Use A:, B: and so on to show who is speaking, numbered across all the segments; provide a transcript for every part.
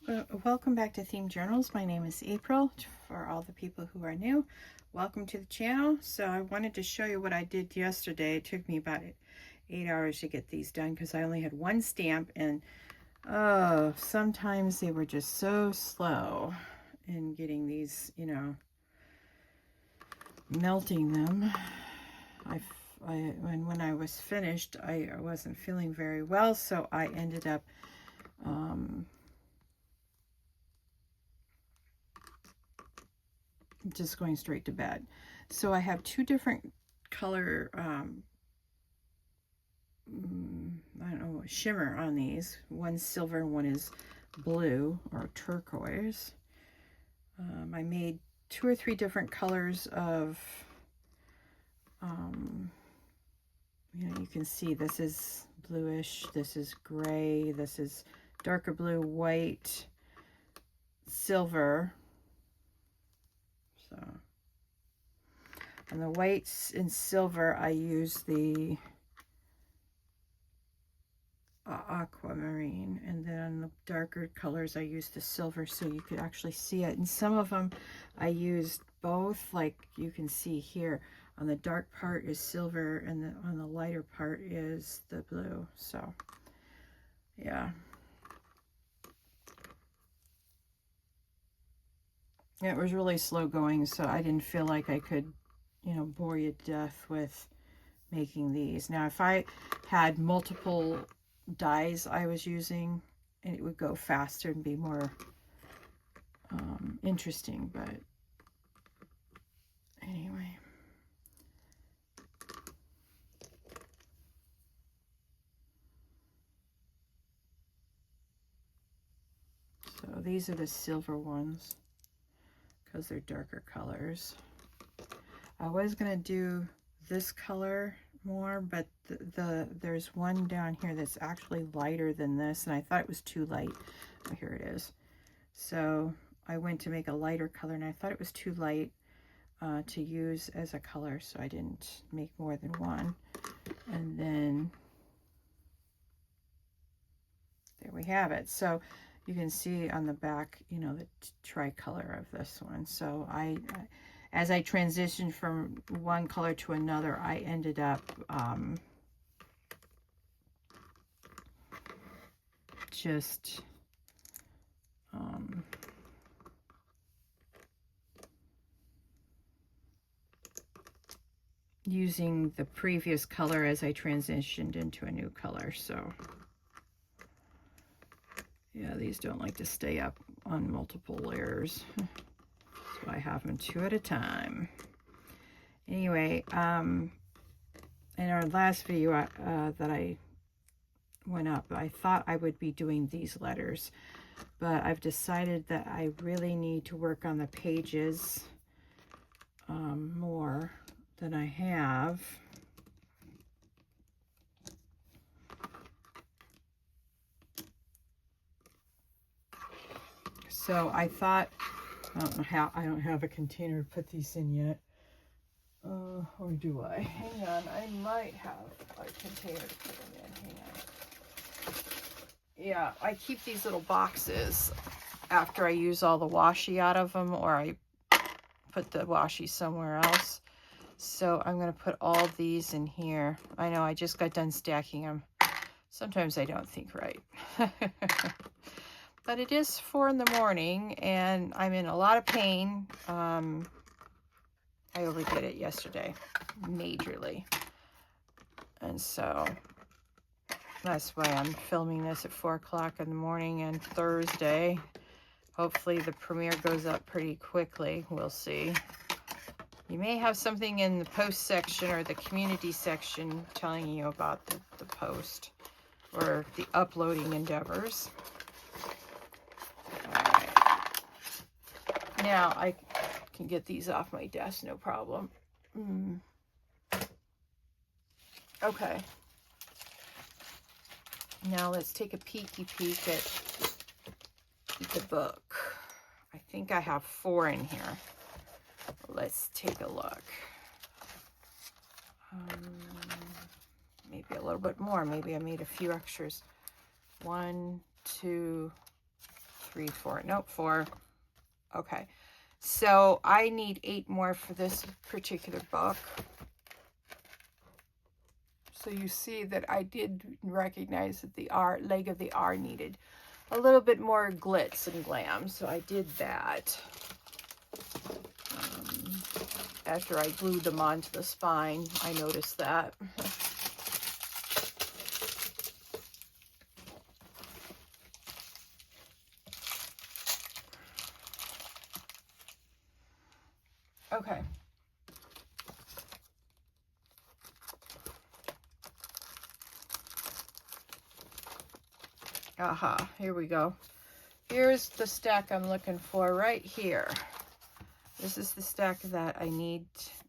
A: Welcome back to Themed Journals. My name is April. For all the people who are new, welcome to the channel. So I wanted to show you what I did yesterday. It took me about 8 hours to get these done because I only had one stamp, and oh, sometimes they were just so slow in getting these, melting them. And when I was finished, I wasn't feeling very well, so I ended up just going straight to bed. So I have two different color I don't know, shimmer on these. One's silver and one is blue or turquoise. I made 2 or 3 different colors of you can see this is bluish, this is gray, this is darker blue, white, silver. So, and the whites and silver, I use the aquamarine, and then on the darker colors I use the silver so you could actually see it. And some of them I used both, like you can see here on the dark part is silver and on the lighter part is the blue. So yeah, it was really slow going, so I didn't feel like I could bore you to death with making these. Now if I had multiple dyes I was using, and it would go faster and be more interesting, but anyway. So these are the silver ones because they're darker colors. I was gonna do this color more, but there's one down here that's actually lighter than this, and I thought it was too light. Oh, here it is. So I went to make a lighter color, and I thought it was too light to use as a color, so I didn't make more than one. And then there we have it. So you can see on the back, the tricolor of this one. So as I transitioned from one color to another, I ended up just using the previous color as I transitioned into a new color. So yeah, these don't like to stay up on multiple layers, so I have them 2 at a time. Anyway, in our last video that I went up, I thought I would be doing these letters, but I've decided that I really need to work on the pages more than I have. So I thought, I don't know how, I don't have a container to put these in yet. Or do I? Hang on, I might have a container to put them in. Hang on. Yeah, I keep these little boxes after I use all the washi out of them, or I put the washi somewhere else. So I'm going to put all these in here. I know I just got done stacking them. Sometimes I don't think right. But it is 4 in the morning and I'm in a lot of pain. I overdid it yesterday, majorly. And so that's why I'm filming this at 4 o'clock in the morning and Thursday. Hopefully the premiere goes up pretty quickly. We'll see. You may have something in the post section or the community section telling you about the post or the uploading endeavors. All right. Now I can get these off my desk, no problem. Okay. Now let's take a peeky peek at the book. I think I have 4 in here. Let's take a look. Maybe a little bit more. Maybe I made a few extras. 1, 2, 3, 4. Nope, 4. Okay. So I need 8 more for this particular book. So you see that I did recognize that the leg of the R needed a little bit more glitz and glam. So I did that. After I glued them onto the spine, I noticed that. Okay. Aha, here we go. Here's the stack I'm looking for right here. This is the stack that I need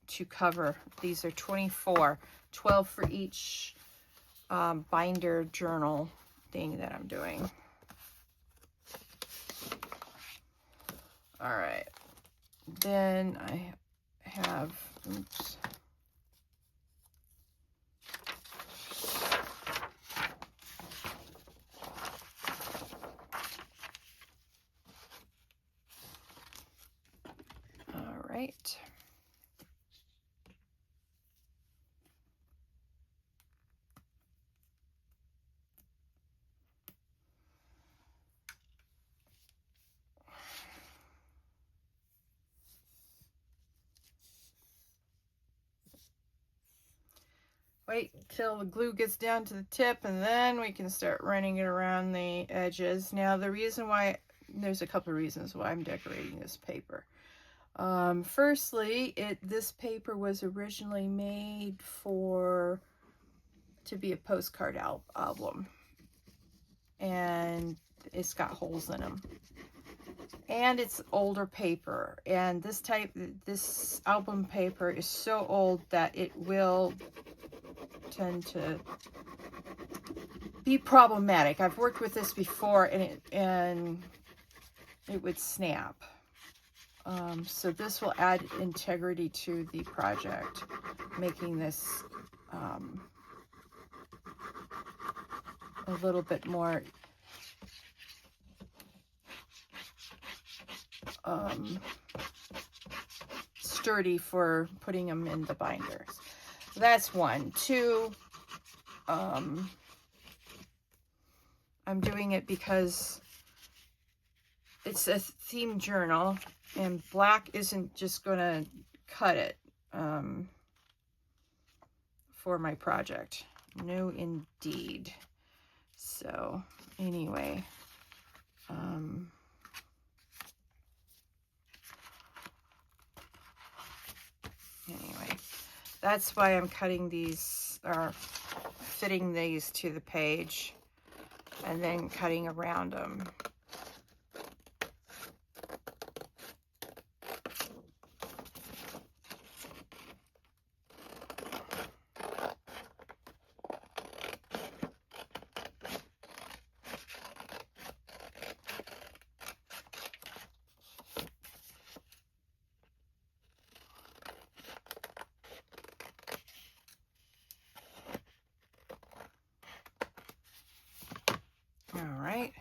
A: to cover. These are 24, 12 for each binder journal thing that I'm doing. All right. Then I have, oops. All right. Wait till the glue gets down to the tip, and then we can start running it around the edges. Now, the reason why, there's a couple of reasons why I'm decorating this paper. Firstly, this paper was originally made to be a postcard album, and it's got holes in them. And it's older paper, and this album paper is so old that it will tend to be problematic. I've worked with this before, and it would snap. So this will add integrity to the project, making this a little bit more sturdy for putting them in the binders. That's 1. 2, I'm doing it because it's a themed journal, and black isn't just going to cut it for my project. No, indeed. So, anyway, that's why I'm cutting these, or fitting these to the page, and then cutting around them. All right.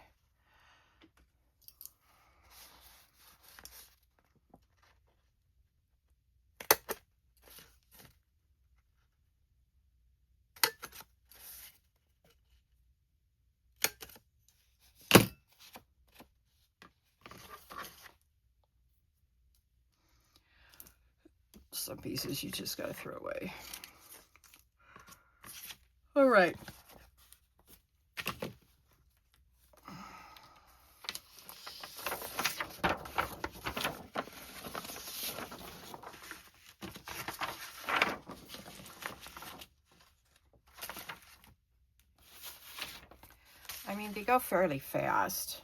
A: Some pieces you just got to throw away. All right. I mean, they go fairly fast.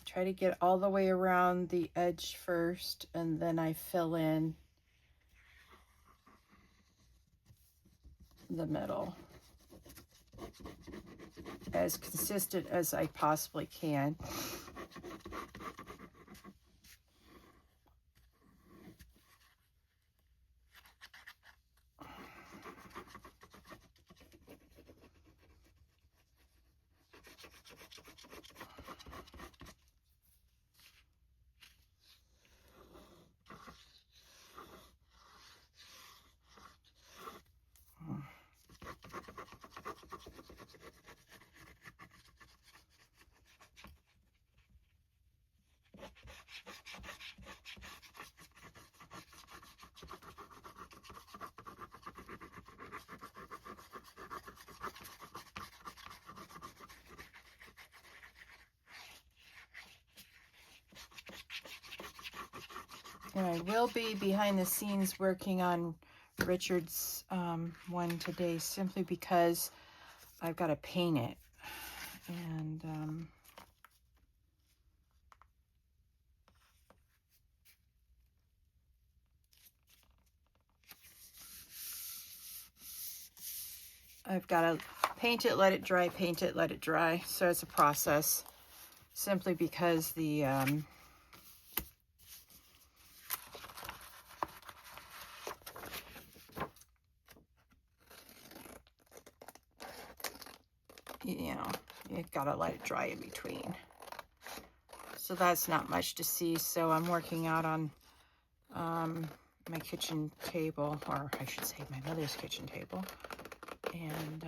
A: Try to get all the way around the edge first, and then I fill in the middle as consistent as I possibly can. And I will be behind the scenes working on Richard's one today, simply because I've got to paint it. And I've got to paint it, let it dry, paint it, let it dry. So it's a process, simply because the you know, you gotta let it dry in between. So that's not much to see. So I'm working out on my kitchen table, or I should say my mother's kitchen table. And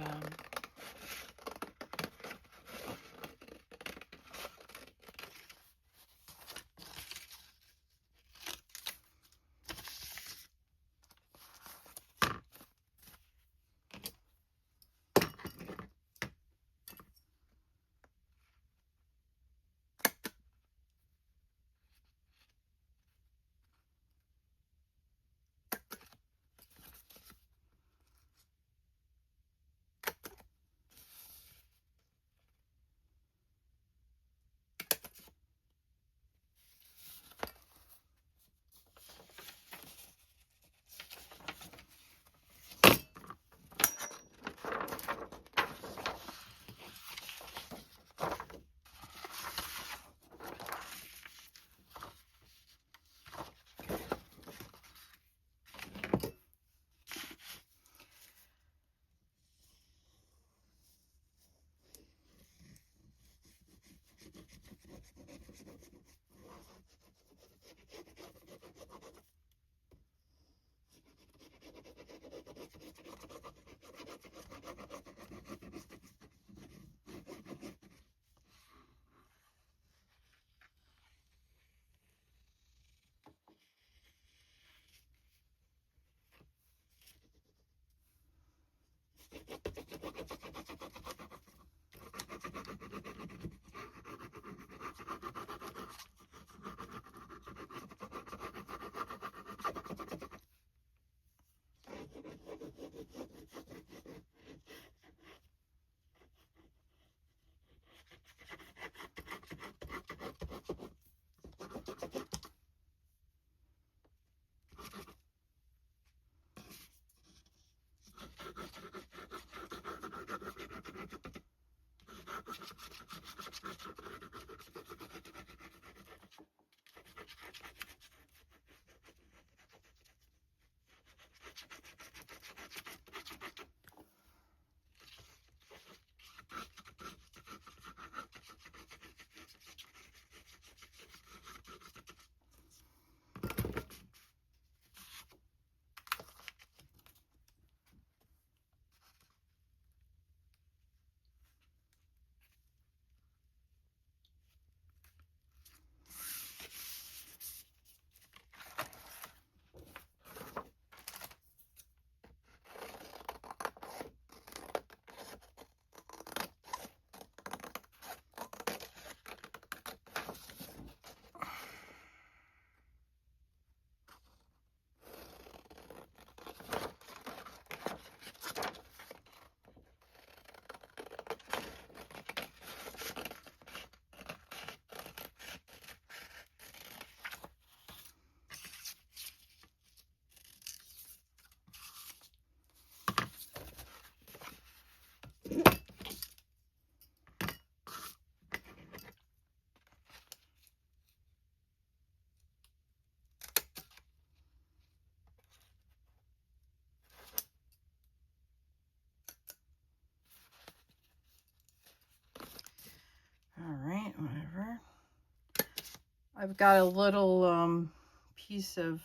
A: I've got a little piece of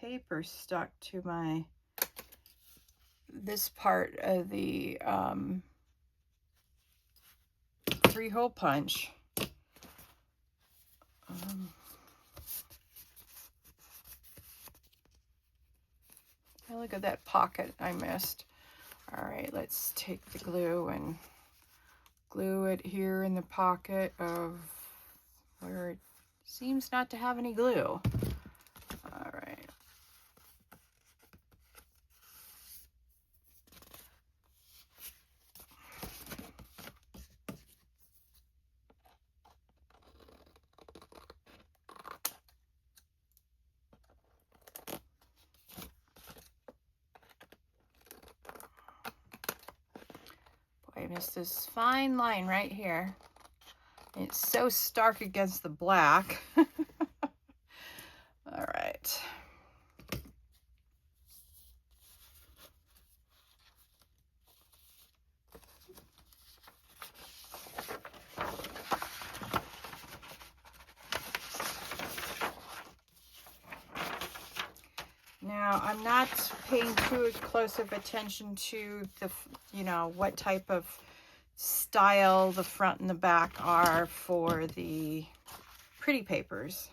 A: paper stuck to this part of the 3-hole punch. Oh, look at that pocket I missed. All right, let's take the glue and glue it here in the pocket of where it seems not to have any glue. All right. Boy, I missed this fine line right here. It's so stark against the black. All right. Now, I'm not paying too close of attention to the, what type of style the front and the back are for the pretty papers.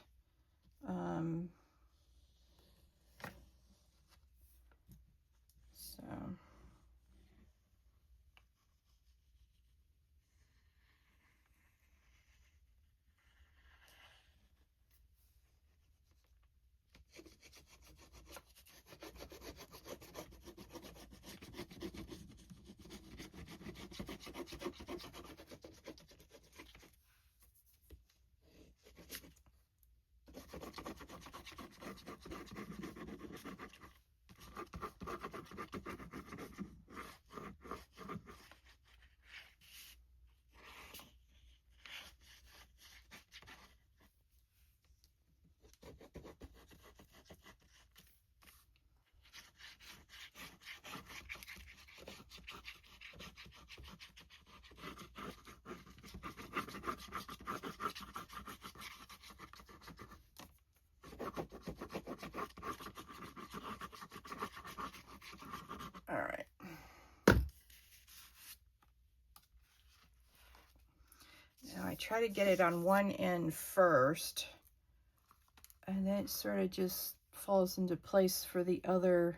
A: All right. Now I try to get it on one end first, and then it sort of just falls into place for the other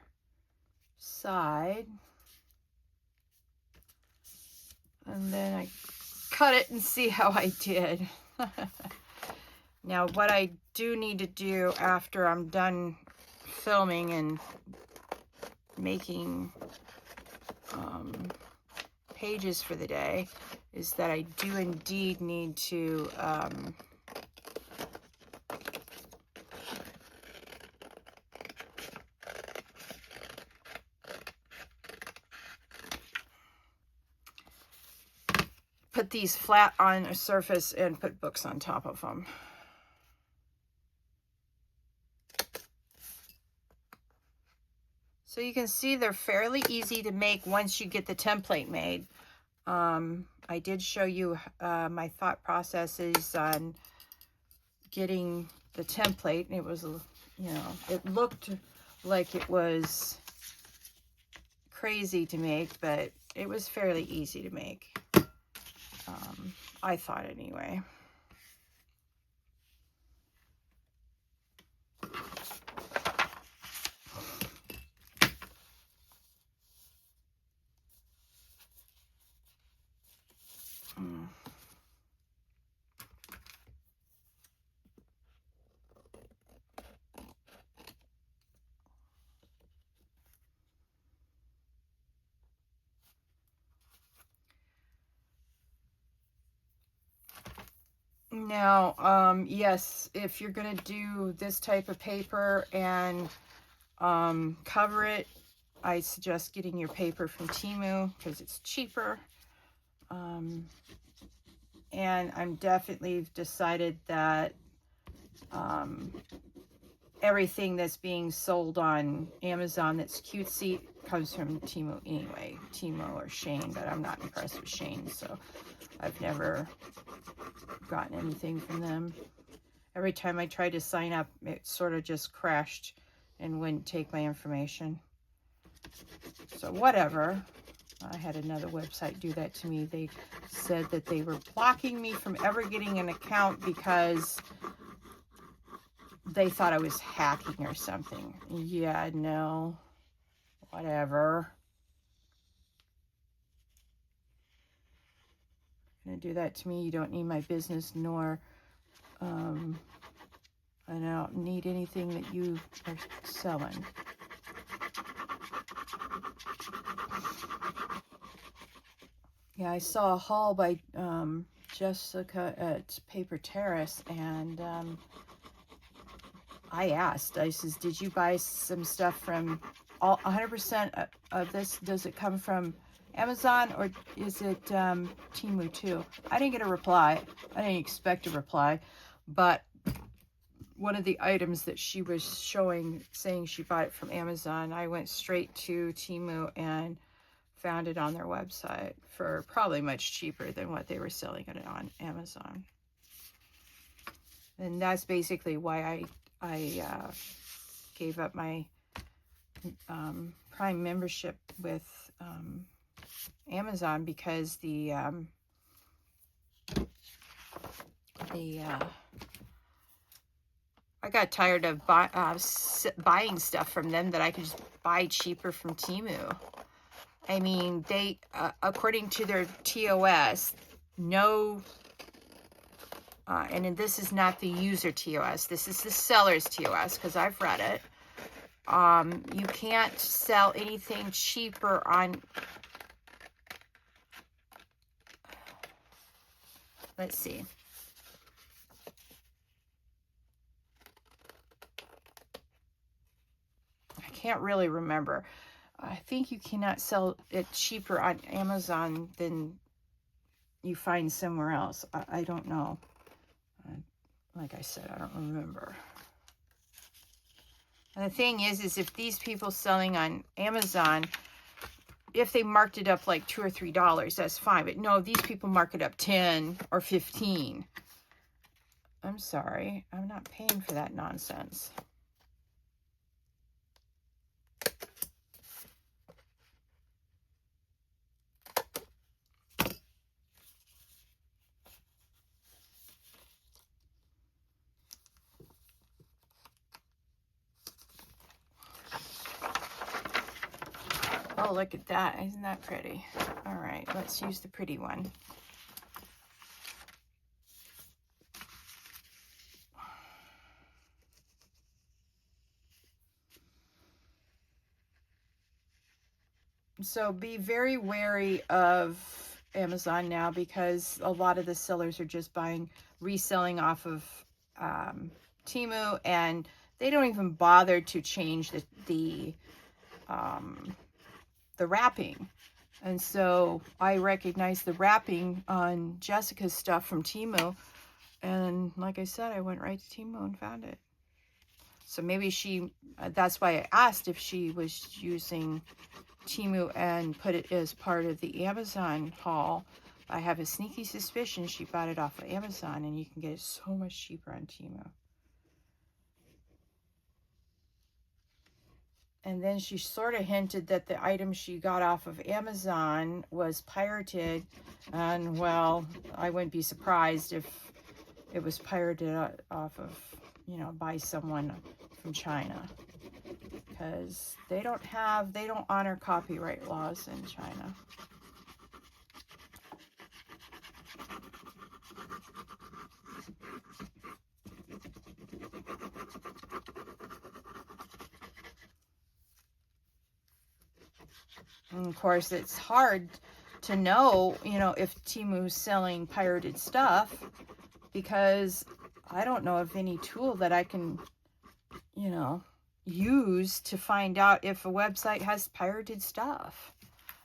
A: side. And then I cut it and see how I did. Now, what I do need to do after I'm done filming and making pages for the day is that I do indeed need to put these flat on a surface and put books on top of them. So you can see they're fairly easy to make once you get the template made. I did show you my thought processes on getting the template. It was, it looked like it was crazy to make, but it was fairly easy to make. I thought anyway. Now, yes, if you're going to do this type of paper and cover it, I suggest getting your paper from Temu because it's cheaper. And I'm definitely decided that everything that's being sold on Amazon that's cutesy comes from Temu anyway. Temu or Shane, but I'm not impressed with Shane, so I've never gotten anything from them. Every time I tried to sign up, it sort of just crashed and wouldn't take my information. So whatever. I had another website do that to me. They said that they were blocking me from ever getting an account because they thought I was hacking or something. Yeah, no, whatever. Gonna do that to me. You don't need my business, nor I don't need anything that you are selling. Yeah, I saw a haul by Jessica at Paper Terrace, and I asked, I says, did you buy some stuff from 100% of this? Does it come from Amazon or is it Temu too? I didn't get a reply. I didn't expect a reply, but one of the items that she was showing, saying she bought it from Amazon, I went straight to Temu and found it on their website for probably much cheaper than what they were selling it on Amazon. And that's basically why I gave up my Prime membership with Amazon, because I got tired of buying stuff from them that I could just buy cheaper from Temu. I mean, they, according to their TOS, no, and this is not the user TOS, this is the seller's TOS, because I've read it. You can't sell anything cheaper on, let's see. I can't really remember. I think you cannot sell it cheaper on Amazon than you find somewhere else. I don't know. Like I said, I don't remember. And the thing is if these people selling on Amazon, if they marked it up like $2 or $3, that's fine. But no, these people mark it up 10 or 15. I'm sorry. I'm not paying for that nonsense. Oh, look at that. Isn't that pretty? All right, let's use the pretty one. So be very wary of Amazon now, because a lot of the sellers are just reselling off of Temu, and they don't even bother to change the wrapping. And so I recognized the wrapping on Jessica's stuff from Temu, and like I said, I went right to Temu and found it. So maybe that's why I asked if she was using Temu and put it as part of the Amazon haul. I have a sneaky suspicion she bought it off of Amazon, and you can get it so much cheaper on Temu. And then she sort of hinted that the item she got off of Amazon was pirated. And well, I wouldn't be surprised if it was pirated off of, by someone from China. Because they don't honor copyright laws in China. And of course, it's hard to know, if Temu's selling pirated stuff, because I don't know of any tool that I can, use to find out if a website has pirated stuff.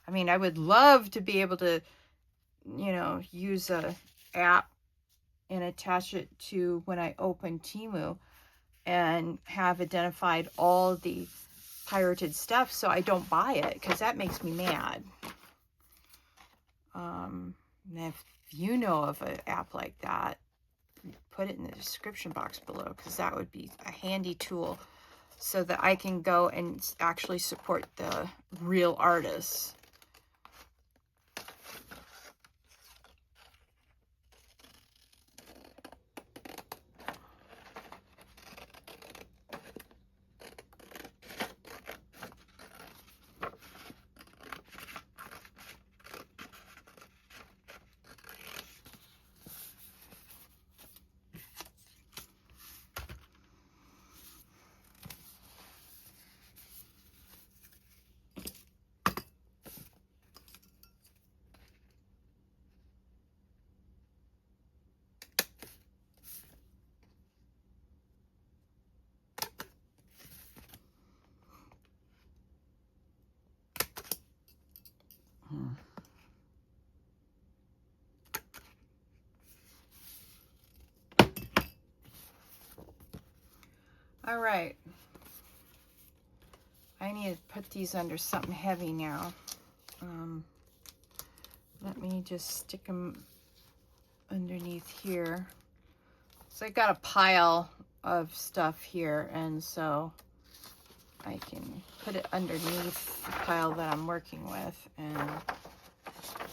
A: I mean, I would love to be able to, use a app and attach it to when I open Temu and have identified all the pirated stuff so I don't buy it, because that makes me mad. And if you know of an app like that, put it in the description box below, because that would be a handy tool so that I can go and actually support the real artists. All right. I need to put these under something heavy now. Let me just stick them underneath here. So I got a pile of stuff here, and so I can put it underneath the pile that I'm working with and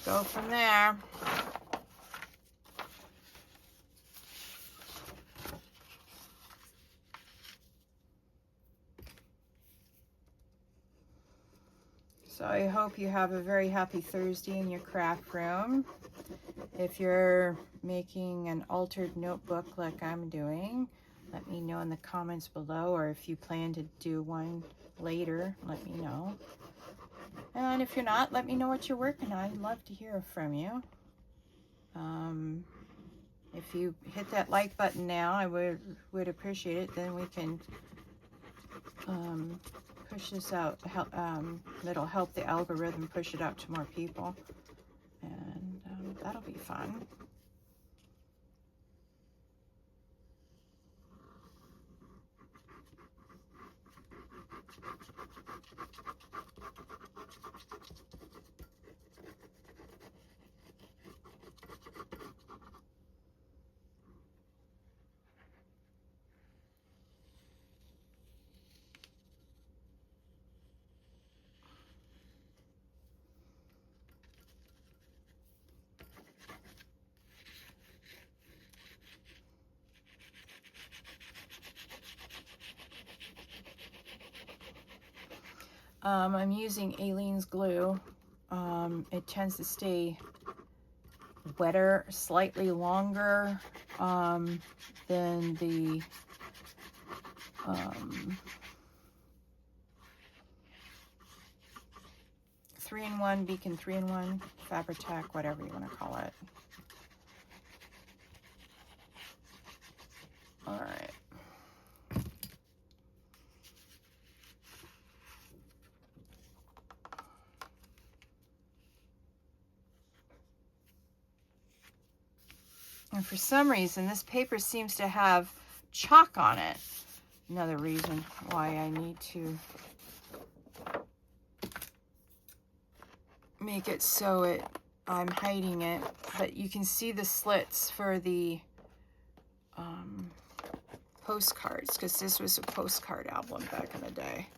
A: go from there. So I hope you have a very happy Thursday in your craft room. If you're making an altered notebook like I'm doing, let me know in the comments below, or if you plan to do one later, let me know. And if you're not, let me know what you're working on. I'd love to hear from you. If you hit that like button now, I would appreciate it. Then we can push this out. That'll help the algorithm push it out to more people, and that'll be fun. I'm using Aleene's glue. It tends to stay wetter slightly longer than the 3-in-1 Beacon 3-in-1 Fabri-Tac, whatever you want to call it. All right. And for some reason, this paper seems to have chalk on it. Another reason why I need to make it so I'm hiding it. But you can see the slits for the postcards, because this was a postcard album back in the day.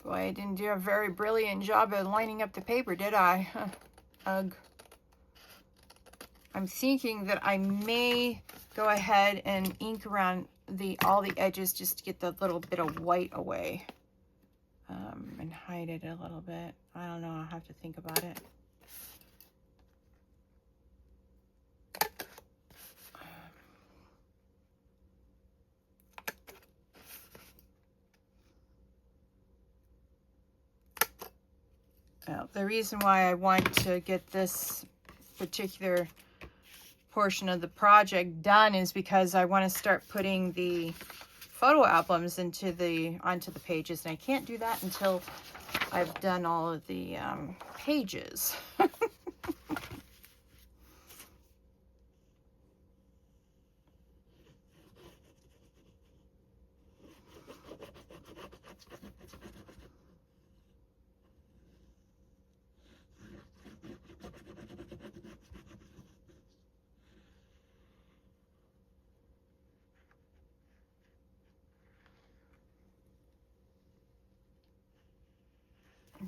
A: Boy, I didn't do a very brilliant job of lining up the paper, did I? Ugh. I'm thinking that I may go ahead and ink around all the edges just to get the little bit of white away, and hide it a little bit. I don't know. I'll have to think about it. The reason why I want to get this particular portion of the project done is because I want to start putting the photo albums onto the pages, and I can't do that until I've done all of the pages.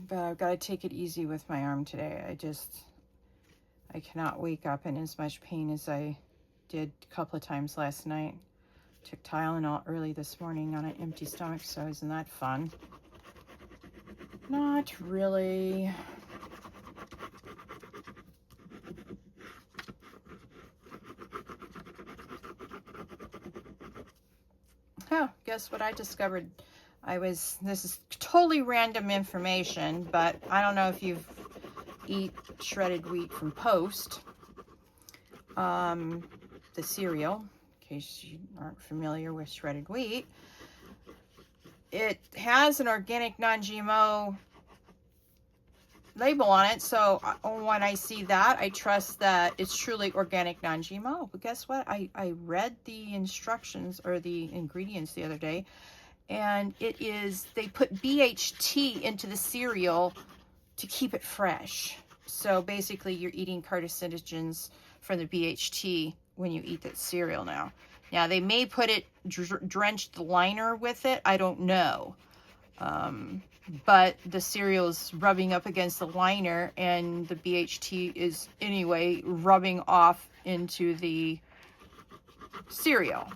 A: But I've got to take it easy with my arm today. I cannot wake up in as much pain as I did a couple of times last night. Took Tylenol early this morning on an empty stomach, so isn't that fun? Not really. Oh, guess what I discovered? This is totally random information, but I don't know if you eat shredded wheat from Post, the cereal, in case you aren't familiar with shredded wheat. It has an organic non-GMO label on it, so when I see that, I trust that it's truly organic non-GMO. But guess what? I read the instructions or the ingredients the other day, and they put BHT into the cereal to keep it fresh. So basically you're eating carcinogens from the BHT when you eat that cereal now. Now they may put it, drench the liner with it, I don't know. But the cereal is rubbing up against the liner, and the BHT is anyway rubbing off into the cereal.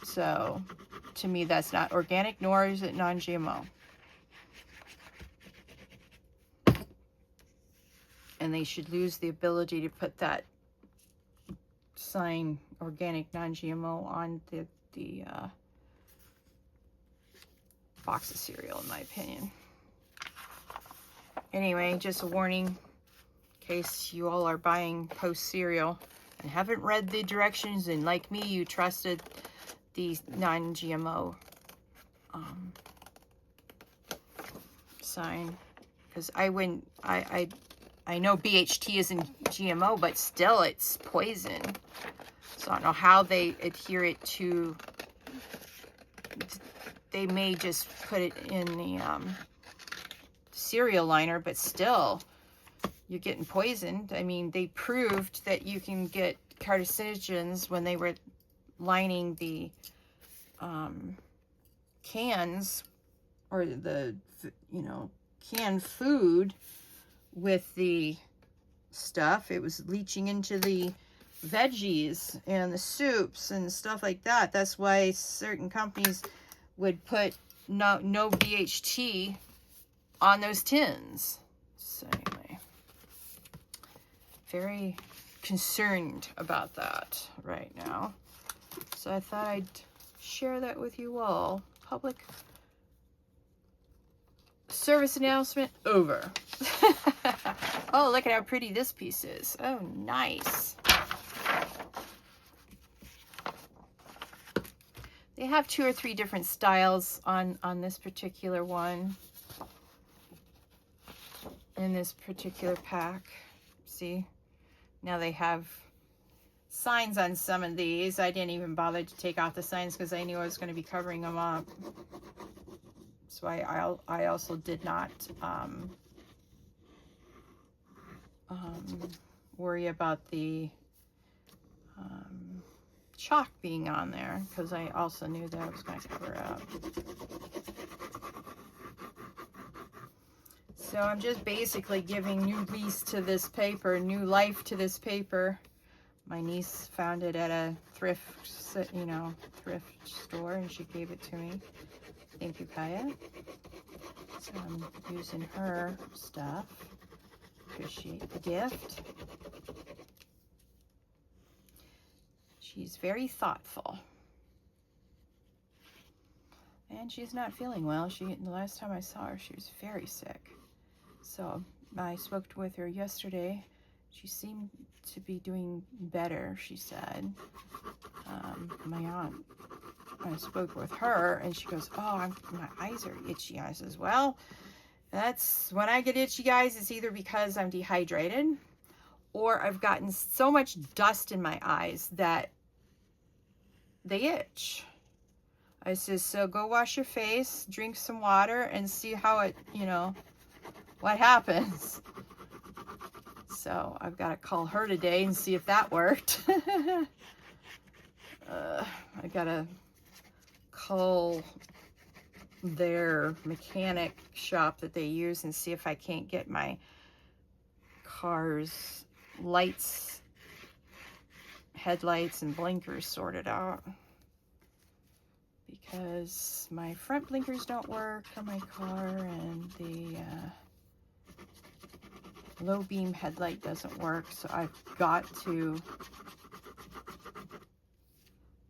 A: So to me, that's not organic, nor is it non-GMO. And they should lose the ability to put that sign organic non-GMO on the box of cereal, in my opinion. Anyway, just a warning in case you all are buying Post cereal and haven't read the directions, and like me, you trusted the non-GMO sign, because I know BHT isn't GMO, but still it's poison. So I don't know how they adhere it to. They may just put it in the cereal liner, but still you're getting poisoned. I mean, they proved that you can get carcinogens when they were lining the cans, or the canned food with the stuff. It was leaching into the veggies and the soups and stuff like that. That's why certain companies would put no BHT on those tins. So anyway, very concerned about that right now. So I thought I'd share that with you all. Public service announcement over. Oh, look at how pretty this piece is. Oh, nice. They have 2 or 3 different styles on this particular one. In this particular pack. See? Now they have signs on some of these. I didn't even bother to take off the signs because I knew I was going to be covering them up. So I also did not worry about the chalk being on there, because I also knew that I was going to cover it up. So I'm just basically giving new lease to this paper, new life to this paper. My niece found it at a thrift store, and she gave it to me. Thank you, Kaya. So I'm using her stuff. Appreciate the gift. She's very thoughtful. And she's not feeling well. The last time I saw her, she was very sick. So I spoke with her yesterday. She seemed to be doing better, she said. My aunt I spoke with her, and she goes, oh, my eyes are itchy. I says, well, that's when I get itchy eyes, it's either because I'm dehydrated or I've gotten so much dust in my eyes that they itch. I says, so go wash your face, drink some water, and see how it, you know, what happens. So I've got to call her today and see if that worked. I got to call their mechanic shop that they use and see if I can't get my car's lights, headlights, and blinkers sorted out. Because my front blinkers don't work on my car, and the low beam headlight doesn't work, so I've got to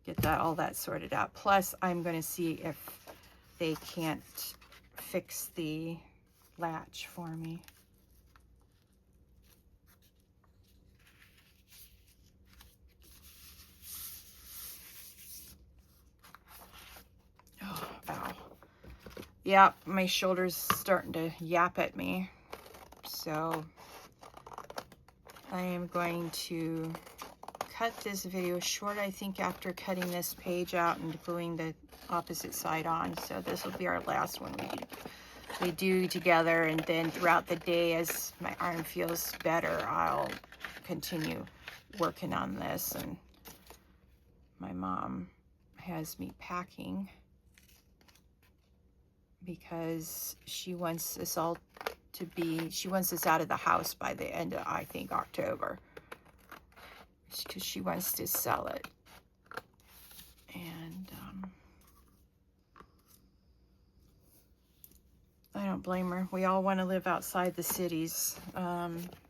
A: get all that sorted out. Plus, I'm going to see if they can't fix the latch for me. Oh, ow. Yeah, my shoulder's starting to yap at me. So I am going to cut this video short, I think, after cutting this page out and gluing the opposite side on. So this will be our last one we do together, and then throughout the day, as my arm feels better, I'll continue working on this. And my mom has me packing because she wants this all to be, she wants this out of the house by the end of, I think, October, because she wants to sell it. And I don't blame her. We all want to live outside the cities.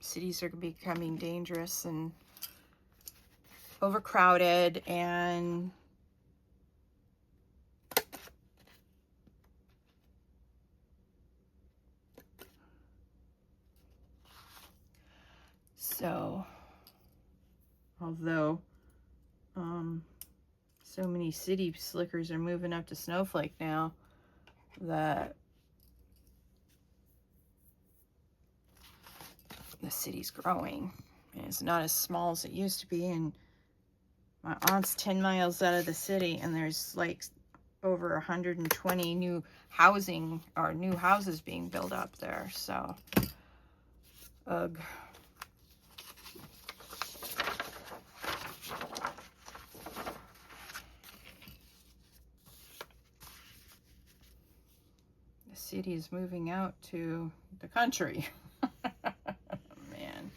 A: Cities are becoming dangerous and overcrowded, and so, although so many city slickers are moving up to Snowflake now, that the city's growing, and it's not as small as it used to be. And my aunt's 10 miles out of the city, and there's like over 120 new housing or new houses being built up there. So, ugh. The city is moving out to the country. Man.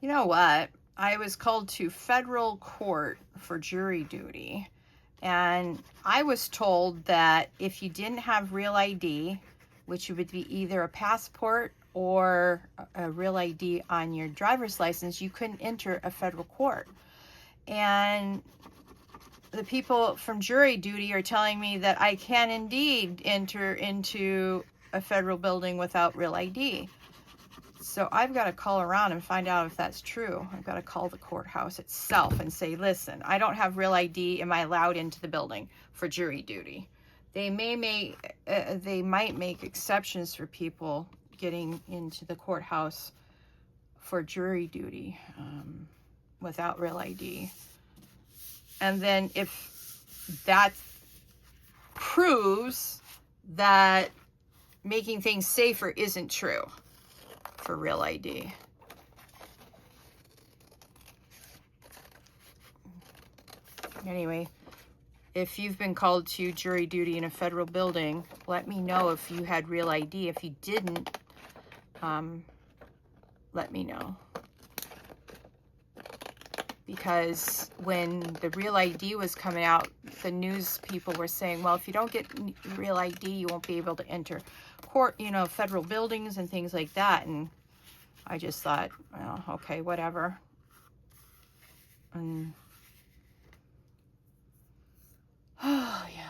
A: You know what? I was called to federal court for jury duty, and I was told that if you didn't have real ID, which would be either a passport or a real ID on your driver's license, you couldn't enter a federal court. And the people from jury duty are telling me that I can indeed enter into a federal building without real ID. So I've got to call around and find out if that's true. I've got to call the courthouse itself and say, listen, I don't have real ID. Am I allowed into the building for jury duty? They might make exceptions for people getting into the courthouse for jury duty without real ID. And then if that proves that making things safer isn't true for real ID. Anyway, if you've been called to jury duty in a federal building, let me know if you had real ID. If you didn't, let me know. Because when the real ID was coming out, the news people were saying, well, if you don't get real ID, you won't be able to enter court, you know, federal buildings and things like that. And I just thought, well, okay, whatever. And oh, yeah.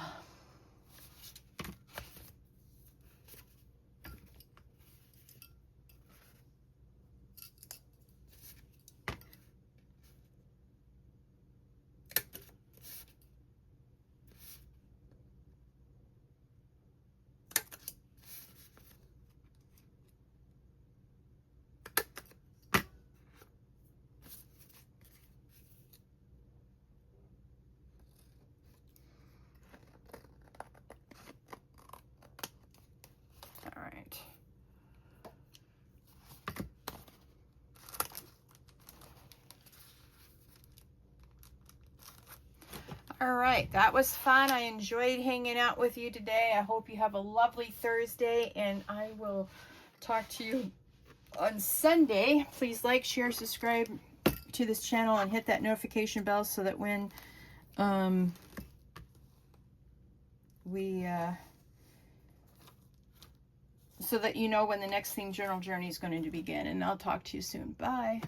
A: All right. All right, that was fun. I enjoyed hanging out with you today. I hope you have a lovely Thursday, and I will talk to you on Sunday. Please like, share, subscribe to this channel, and hit that notification bell so that when so that you know when the next Themed Journal journey is going to begin. And I'll talk to you soon. Bye.